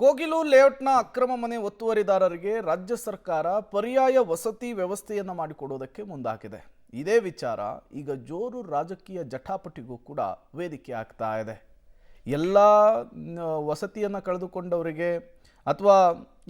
ಕೋಗಿಲು ಲೇಔಟ್ನ ಅಕ್ರಮ ಮನೆ ಒತ್ತುವರಿದಾರರಿಗೆ ರಾಜ್ಯ ಸರ್ಕಾರ ಪರ್ಯಾಯ ವಸತಿ ವ್ಯವಸ್ಥೆಯನ್ನು ಮಾಡಿಕೊಡುವುದಕ್ಕೆ ಮುಂದಾಗಿದೆ. ಇದೇ ವಿಚಾರ ಈಗ ಜೋರು ರಾಜಕೀಯ ಜಟಾಪಟಿಗೂ ಕೂಡ ವೇದಿಕೆ ಆಗ್ತಾ ಇದೆ. ಎಲ್ಲ ವಸತಿಯನ್ನು ಕಳೆದುಕೊಂಡವರಿಗೆ ಅಥವಾ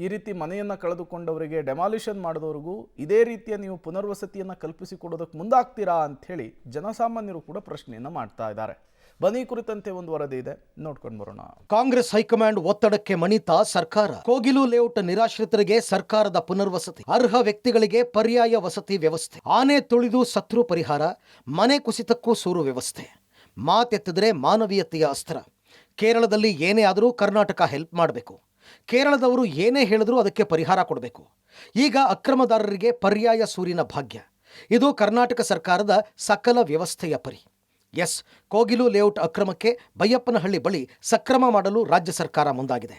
ಈ ರೀತಿ ಮನೆಯನ್ನು ಕಳೆದುಕೊಂಡವರಿಗೆ ಡೆಮಾಲಿಷನ್ ಮಾಡಿದವರಿಗೂ ಇದೇ ರೀತಿಯ ನೀವು ಪುನರ್ವಸತಿಯನ್ನು ಕಲ್ಪಿಸಿಕೊಡೋದಕ್ಕೆ ಮುಂದಾಗ್ತೀರಾ ಅಂಥೇಳಿ ಜನಸಾಮಾನ್ಯರು ಕೂಡ ಪ್ರಶ್ನೆಯನ್ನು ಮಾಡ್ತಾ ಇದ್ದಾರೆ. ಬನ್ನಿ ಕುರಿತಂತೆ ಒಂದು ವರದಿ ಇದೆ, ನೋಡ್ಕೊಂಡು ಬರೋಣ. ಕಾಂಗ್ರೆಸ್ ಹೈಕಮಾಂಡ್ ಒತ್ತಡಕ್ಕೆ ಮಣಿತಾ ಸರ್ಕಾರ ಕೋಗಿಲು ಲೇಔಟ್ ನಿರಾಶ್ರಿತರಿಗೆ ಸರ್ಕಾರದ ಪುನರ್ವಸತಿ, ಅರ್ಹ ವ್ಯಕ್ತಿಗಳಿಗೆ ಪರ್ಯಾಯ ವಸತಿ ವ್ಯವಸ್ಥೆ, ಆನೆ ತುಳಿದು ಸತ್ರು ಪರಿಹಾರ, ಮನೆ ಕುಸಿತಕ್ಕೂ ಸೂರು ವ್ಯವಸ್ಥೆ. ಮಾತೆತ್ತಿದ್ರೆ ಮಾನವೀಯತೆಯ ಅಸ್ತ್ರ. ಕೇರಳದಲ್ಲಿ ಏನೇ ಆದರೂ ಕರ್ನಾಟಕ ಹೆಲ್ಪ್ ಮಾಡಬೇಕು. ಕೇರಳದವರು ಏನೇ ಹೇಳಿದ್ರೂ ಅದಕ್ಕೆ ಪರಿಹಾರ ಕೊಡಬೇಕು. ಈಗ ಅಕ್ರಮದಾರರಿಗೆ ಪರ್ಯಾಯ ಸೂರಿನ ಭಾಗ್ಯ. ಇದು ಕರ್ನಾಟಕ ಸರ್ಕಾರದ ಸಕಲ ವ್ಯವಸ್ಥೆಯ ಪರಿ. ಎಸ್, ಕೋಗಿಲು ಲೇಔಟ್ ಅಕ್ರಮಕ್ಕೆ ಬೈಯಪ್ಪನಹಳ್ಳಿ ಬಳಿ ಸಕ್ರಮ ಮಾಡಲು ರಾಜ್ಯ ಸರ್ಕಾರ ಮುಂದಾಗಿದೆ.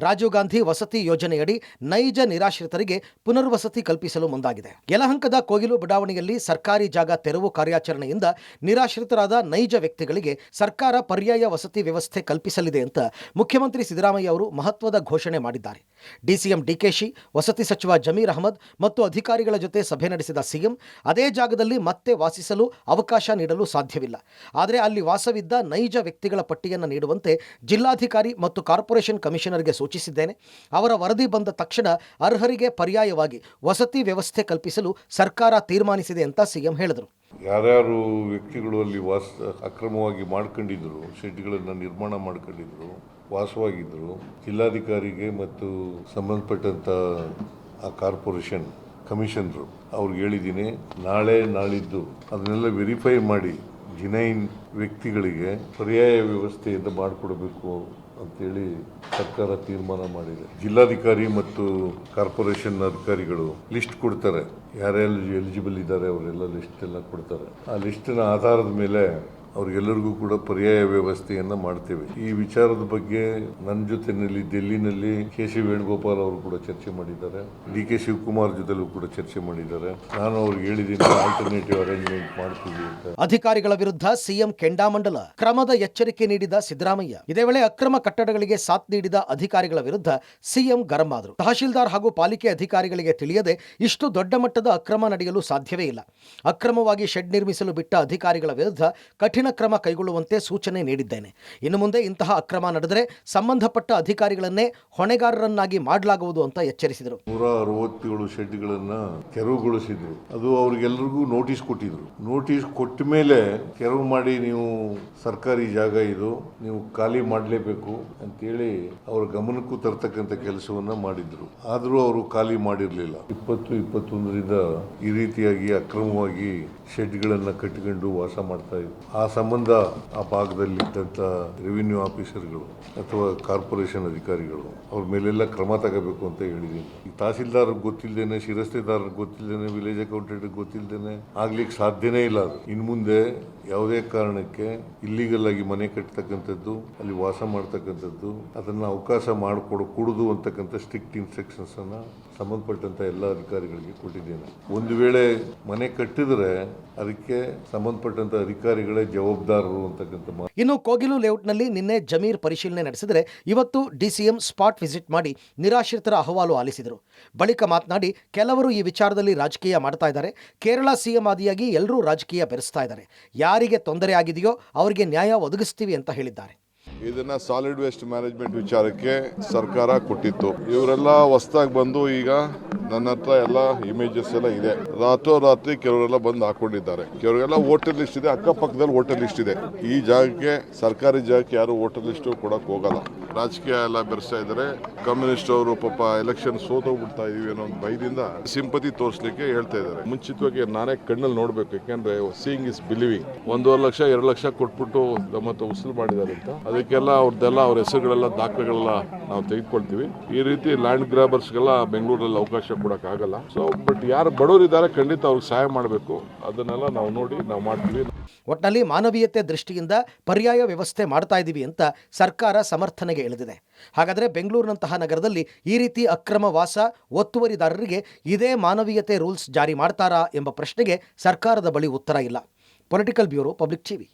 ರಾಜೀವ್ ಗಾಂಧಿ ವಸತಿ ಯೋಜನೆಯಡಿ ನೈಜ ನಿರಾಶ್ರಿತರಿಗೆ ಪುನರ್ವಸತಿ ಕಲ್ಪಿಸಲು ಮುಂದಾಗಿದೆ. ಯಲಹಂಕದ ಕೋಗಿಲು ಬಡಾವಣೆಯಲ್ಲಿ ಸರ್ಕಾರಿ ಜಾಗ ತೆರವು ಕಾರ್ಯಾಚರಣೆಯಿಂದ ನಿರಾಶ್ರಿತರಾದ ನೈಜ ವ್ಯಕ್ತಿಗಳಿಗೆ ಸರ್ಕಾರ ಪರ್ಯಾಯ ವಸತಿ ವ್ಯವಸ್ಥೆ ಕಲ್ಪಿಸಲಿದೆ ಅಂತ ಮುಖ್ಯಮಂತ್ರಿ ಸಿದ್ದರಾಮಯ್ಯ ಅವರು ಮಹತ್ವದ ಘೋಷಣೆ ಮಾಡಿದ್ದಾರೆ. ಡಿಸಿಎಂ ಡಿಕೆಶಿ, ವಸತಿ ಸಚಿವ ಜಮೀರ್ ಅಹಮದ್ ಮತ್ತು ಅಧಿಕಾರಿಗಳ ಜೊತೆ ಸಭೆ ನಡೆಸಿದ ಸಿಎಂ ಅದೇ ಜಾಗದಲ್ಲಿ ಮತ್ತೆ ವಾಸಿಸಲು ಅವಕಾಶ ನೀಡಲು ಸಾಧ್ಯವಿಲ್ಲ, ಆದರೆ ಅಲ್ಲಿ ವಾಸವಿದ್ದ ನೈಜ ವ್ಯಕ್ತಿಗಳ ಪಟ್ಟಿಯನ್ನು ನೀಡುವಂತೆ ಜಿಲ್ಲಾಧಿಕಾರಿ ಮತ್ತು ಕಾರ್ಪೊರೇಷನ್ ಕಮಿಷನರ್ಗೆ ಸೂಚಿಸಿದ್ದೇನೆ. ಅವರ ವರದಿ ಬಂದ ತಕ್ಷಣ ಅರ್ಹರಿಗೆ ಪರ್ಯಾಯವಾಗಿ ವಸತಿ ವ್ಯವಸ್ಥೆ ಕಲ್ಪಿಸಲು ಸರ್ಕಾರ ತೀರ್ಮಾನಿಸಿದೆ ಅಂತ ಸಿಎಂ ಹೇಳಿದರು. ಯಾರ್ಯಾರು ವ್ಯಕ್ತಿಗಳು ಅಲ್ಲಿ ಅಕ್ರಮವಾಗಿ ಮಾಡ್ಕೊಂಡಿದ್ರು, ಶೆಡ್ಗಳನ್ನು ನಿರ್ಮಾಣ ಮಾಡ್ಕೊಂಡಿದ್ರು, ವಾಸವಾಗಿದ್ದರು, ಜಿಲ್ಲಾಧಿಕಾರಿಗೆ ಮತ್ತು ಸಂಬಂಧಪಟ್ಟಂಥ ಆ ಕಾರ್ಪೊರೇಷನ್ ಕಮಿಷನರು ಅವ್ರಿಗೆ ಹೇಳಿದ್ದೀನಿ, ನಾಳೆ ನಾಳಿದ್ದು ಅದನ್ನೆಲ್ಲ ವೆರಿಫೈ ಮಾಡಿ ಜಿನೈನ್ ವ್ಯಕ್ತಿಗಳಿಗೆ ಪರ್ಯಾಯ ವ್ಯವಸ್ಥೆಯಿಂದ ಮಾಡಿಕೊಡಬೇಕು ಅಂತೇಳಿ ಸರ್ಕಾರ ತೀರ್ಮಾನ ಮಾಡಿದೆ. ಜಿಲ್ಲಾಧಿಕಾರಿ ಮತ್ತು ಕಾರ್ಪೊರೇಷನ್ ಅಧಿಕಾರಿಗಳು ಲಿಸ್ಟ್ ಕೊಡ್ತಾರೆ, ಯಾರ್ಯಾರು ಎಲಿಜಿಬಲ್ ಇದ್ದಾರೆ ಅವರೆಲ್ಲ ಲಿಸ್ಟ್ ಎಲ್ಲ ಕೊಡ್ತಾರೆ. ಆ ಲಿಸ್ಟಿನ ಆಧಾರದ ಮೇಲೆ ಅವ್ರಿಗೆಲ್ಲರಿಗೂ ಕೂಡ ಪರ್ಯಾಯ ವ್ಯವಸ್ಥೆಯನ್ನು ಮಾಡ್ತೇವೆ. ಈ ವಿಚಾರದ ಬಗ್ಗೆ ನನ್ನ ಜೊತೆನಲ್ಲಿ ಡೆಲ್ಲಿನಲ್ಲಿ ಕೆ.ಸಿ. ವೇಣುಗೋಪಾಲ್ ಅವರು ಕೂಡ ಚರ್ಚೆ ಮಾಡಿದ್ದಾರೆ, ಡಿ.ಕೆ. ಶಿವಕುಮಾರ್ ಜೊತೆಲೂ ಕೂಡ ಚರ್ಚೆ ಮಾಡಿದ್ದಾರೆ. ನಾನು ಅವ್ರಿಗೆ ಹೇಳಿದ್ದೀನಿ, ಆಲ್ಟರ್ನೇಟಿವ್ ಅರೇಂಜ್ಮೆಂಟ್ ಮಾಡ್ತೀವಿ ಅಂತ. ಅಧಿಕಾರಿಗಳ ವಿರುದ್ಧ ಸಿಎಂ ಕೆಂಡಾಮಂಡಲ, ಕ್ರಮದ ಎಚ್ಚರಿಕೆ ನೀಡಿದ ಸಿದ್ದರಾಮಯ್ಯ. ಇದೇ ವೇಳೆ ಅಕ್ರಮ ಕಟ್ಟಡಗಳಿಗೆ ಸಾಥ್ ನೀಡಿದ ಅಧಿಕಾರಿಗಳ ವಿರುದ್ಧ ಸಿಎಂ ಗರಂ ಆದರು. ತಹಶೀಲ್ದಾರ್ ಹಾಗೂ ಪಾಲಿಕೆ ಅಧಿಕಾರಿಗಳಿಗೆ ತಿಳಿಯದೆ ಇಷ್ಟು ದೊಡ್ಡ ಮಟ್ಟದ ಅಕ್ರಮ ನಡೆಯಲು ಸಾಧ್ಯವೇ ಇಲ್ಲ. ಅಕ್ರಮವಾಗಿ ಶೆಡ್ ನಿರ್ಮಿಸಲು ಬಿಟ್ಟ ಅಧಿಕಾರಿಗಳ ವಿರುದ್ಧ ಕಠಿಣ ಕ್ರಮ ಕೈಗೊಳ್ಳುವಂತೆ ಸೂಚನೆ ನೀಡಿದ್ದೇನೆ. ಇನ್ನು ಮುಂದೆ ಇಂತಹ ಅಕ್ರಮ ನಡೆದರೆ ಸಂಬಂಧಪಟ್ಟ ಅಧಿಕಾರಿಗಳನ್ನೇ ಹೊಣೆಗಾರರನ್ನಾಗಿ ಮಾಡಲಾಗುವುದು ಅಂತ ಎಚ್ಚರಿಸಿದರು. 167 ಶೆಡ್ಗಳನ್ನು ತೆರವುಗೊಳಿಸಿದ್ರು. ಅದು ಅವ್ರಿಗೆಲ್ಲರಿಗೂ ನೋಟಿಸ್ ಕೊಟ್ಟಿದ್ರು. ನೋಟಿಸ್ ಕೊಟ್ಟ ಮೇಲೆ ತೆರವು ಮಾಡಿ, ನೀವು ಸರ್ಕಾರಿ ಜಾಗ ಇದು, ನೀವು ಖಾಲಿ ಮಾಡಲೇಬೇಕು ಅಂತೇಳಿ ಅವ್ರ ಗಮನಕ್ಕೂ ತರ್ತಕ್ಕಂಥ ಕೆಲಸವನ್ನ ಮಾಡಿದ್ರು. ಆದರೂ ಅವರು ಖಾಲಿ ಮಾಡಿರಲಿಲ್ಲ. 2021ರಿಂದ ಈ ರೀತಿಯಾಗಿ ಅಕ್ರಮವಾಗಿ ಶೆಡ್ಗಳನ್ನು ಕಟ್ಟಿಕೊಂಡು ವಾಸ ಮಾಡ್ತಾ ಇದ್ರು. ಆ ಸಂಬಂಧ ಆ ಭಾಗದಲ್ಲಿದ್ದಂಥ ರೆವಿನ್ಯೂ ಆಫೀಸರ್ಗಳು ಅಥವಾ ಕಾರ್ಪೊರೇಷನ್ ಅಧಿಕಾರಿಗಳು ಅವ್ರ ಮೇಲೆಲ್ಲ ಕ್ರಮ ತಗೋಬೇಕು ಅಂತ ಹೇಳಿದ್ದೀನಿ. ಈ ತಹಸೀಲ್ದಾರ್ ಗೊತ್ತಿಲ್ಲದೇನೆ, ಶಿರಸ್ತೆದಾರರಿಗೆ ಗೊತ್ತಿಲ್ಲದೇನೆ, ವಿಲೇಜ್ ಅಕೌಂಟೆಂಟ್ ಗೊತ್ತಿಲ್ಲದೇನೆ ಆಗ್ಲಿಕ್ಕೆ ಸಾಧ್ಯನೇ ಇಲ್ಲ. ಅದು ಇನ್ನು ಮುಂದೆ ಯಾವುದೇ ಕಾರಣಕ್ಕೆ ಇಲ್ಲಿಗಲ್ ಆಗಿ ಮನೆ ಕಟ್ಟತಕ್ಕಂಥದ್ದು, ಅಲ್ಲಿ ವಾಸ ಮಾಡ್ತಕ್ಕಂಥದ್ದು, ಅದನ್ನು ಅವಕಾಶ ಮಾಡಿಕೊಡಕೂಡದು ಅಂತಕ್ಕಂಥ ಸ್ಟ್ರಿಕ್ಟ್ ಇನ್ಸ್ಟ್ರಕ್ಷನ್ಸ್ ಅನ್ನ ಸಂಬಂಧಪಟ್ಟಂತ ಎಲ್ಲ ಅಧಿಕಾರಿಗಳಿಗೆ ಕೊಟ್ಟಿದ್ದೇನೆ. ಒಂದು ವೇಳೆ ಮನೆ ಕಟ್ಟಿದ್ರೆ ಅದಕ್ಕೆ ಸಂಬಂಧಪಟ್ಟಂತ ಅಧಿಕಾರಿಗಳೇ ಜವಾಬ್ದಾರರು ಅಂತಕ್ಕಂಥ. ಇನ್ನು ಕೋಗಿಲು ಲೇಔಟ್ನಲ್ಲಿ ನಿನ್ನೆ ಜಮೀರ್ ಪರಿಶೀಲನೆ ನಡೆಸಿದರೆ ಇವತ್ತು ಡಿಸಿಎಂ ಸ್ಪಾಟ್ ವಿಸಿಟ್ ಮಾಡಿ ನಿರಾಶ್ರಿತರ ಅಹವಾಲು ಆಲಿಸಿದರು. ಬಳಿಕ ಮಾತನಾಡಿ, ಕೆಲವರು ಈ ವಿಚಾರದಲ್ಲಿ ರಾಜಕೀಯ ಮಾಡ್ತಾ ಇದ್ದಾರೆ. ಕೇರಳ ಸಿಎಂ ಆದಿಯಾಗಿ ಎಲ್ಲರೂ ರಾಜಕೀಯ ಬೆರೆಸ್ತಾ ಇದ್ದಾರೆ. ಯಾರಿಗೆ ತೊಂದರೆ ಆಗಿದೆಯೋ ಅವರಿಗೆ ನ್ಯಾಯ ಒದಗಿಸ್ತೀವಿ ಅಂತ ಹೇಳಿದ್ದಾರೆ. ಇದನ್ನ ಸಾಲಿಡ್ ವೇಸ್ಟ್ ಮ್ಯಾನೇಜ್ಮೆಂಟ್ ವಿಚಾರಕ್ಕೆ ಸರ್ಕಾರ ಕೊಟ್ಟಿತ್ತು. ಇವರೆಲ್ಲ ಹೊಸದಾಗಿ ಬಂದು ಈಗ ನನ್ನ ಹತ್ರ ಎಲ್ಲ ಇಮೇಜಸ್ ಎಲ್ಲ ಇದೆ. ರಾತ್ರೋರಾತ್ರಿ ಕೆಲವರೆಲ್ಲ ಬಂದು ಹಾಕೊಂಡಿದ್ದಾರೆ. ಕೆಲವರೆಲ್ಲ ವೋಟರ್ ಲಿಸ್ಟ್ ಇದೆ, ಅಕ್ಕಪಕ್ಕದಲ್ಲಿ ವೋಟರ್ ಲಿಸ್ಟ್ ಇದೆ. ಈ ಜಾಗಕ್ಕೆ, ಸರ್ಕಾರಿ ಜಾಗಕ್ಕೆ ಯಾರು ವೋಟರ್ ಲಿಸ್ಟ್ ಕೊಡಕ್ ಹೋಗಲ್ಲ. ರಾಜಕೀಯ ಎಲ್ಲ ಬೆರೆಸ್ತಾ ಇದ್ದಾರೆ. ಕಮ್ಯುನಿಸ್ಟ್ ಅವರು ಪಾಪ ಎಲೆಕ್ಷನ್ ಸೋತೋಗ್ಬಿಡ್ತಾ ಇದೀವಿ ಅನ್ನೋ ಒಂದು ಭಯದಿಂದ ಸಿಂಪತಿ ತೋರಿಸಲಿಕ್ಕೆ ಹೇಳ್ತಾ ಇದ್ದಾರೆ. ಮುಂಚಿತವಾಗಿ ನಾನೇ ಕಣ್ಣಲ್ಲಿ ನೋಡ್ಬೇಕು, ಯಾಕೆಂದ್ರೆ seeing is believing. 1.5 lakh 2 lakh ಕೊಟ್ಬಿಟ್ಟು ನಮ್ಮತ್ತ ಉಸುಲು ಮಾಡಿದ್ದಾರೆ ಅಂತ. ಅದಕ್ಕೆಲ್ಲ ಅವ್ರ ಹೆಸರುಗಳೆಲ್ಲ, ದಾಖಲೆಗಳೆಲ್ಲ ನಾವು ತೆಗೆದುಕೊಳ್ತೀವಿ. ಈ ರೀತಿ ಲ್ಯಾಂಡ್ ಗ್ರಾಬರ್ಸ್ಗೆಲ್ಲ ಬೆಂಗಳೂರಲ್ಲಿ ಅವಕಾಶ ಕೊಡಕ್ ಆಗಲ್ಲ. ಸೊ ಬಟ್ ಯಾರು ಬಡವರು ಇದ್ದಾರೆ, ಖಂಡಿತ ಅವ್ರಿಗೆ ಸಹಾಯ ಮಾಡಬೇಕು. ಅದನ್ನೆಲ್ಲ ನಾವು ನೋಡಿ ನಾವು ಮಾಡ್ತೀವಿ. ಒಟ್ಟಿನಲ್ಲಿ ಮಾನವೀಯತೆ ದೃಷ್ಟಿಯಿಂದ ಪರ್ಯಾಯ ವ್ಯವಸ್ಥೆ ಮಾಡ್ತಾ ಇದ್ದೀವಿ ಅಂತ ಸರ್ಕಾರ ಸಮರ್ಥನೆಗೆ ಇಳಿದಿದೆ. ಹಾಗಾದರೆ ಬೆಂಗಳೂರಿನಂತಹ ನಗರದಲ್ಲಿ ಈ ರೀತಿ ಅಕ್ರಮ ವಾಸ ಒತ್ತುವರಿದಾರರಿಗೆ ಇದೇ ಮಾನವೀಯತೆ ರೂಲ್ಸ್ ಜಾರಿ ಮಾಡ್ತಾರಾ ಎಂಬ ಪ್ರಶ್ನೆಗೆ ಸರ್ಕಾರದ ಬಳಿ ಉತ್ತರ ಇಲ್ಲ. Political bureau, public TV.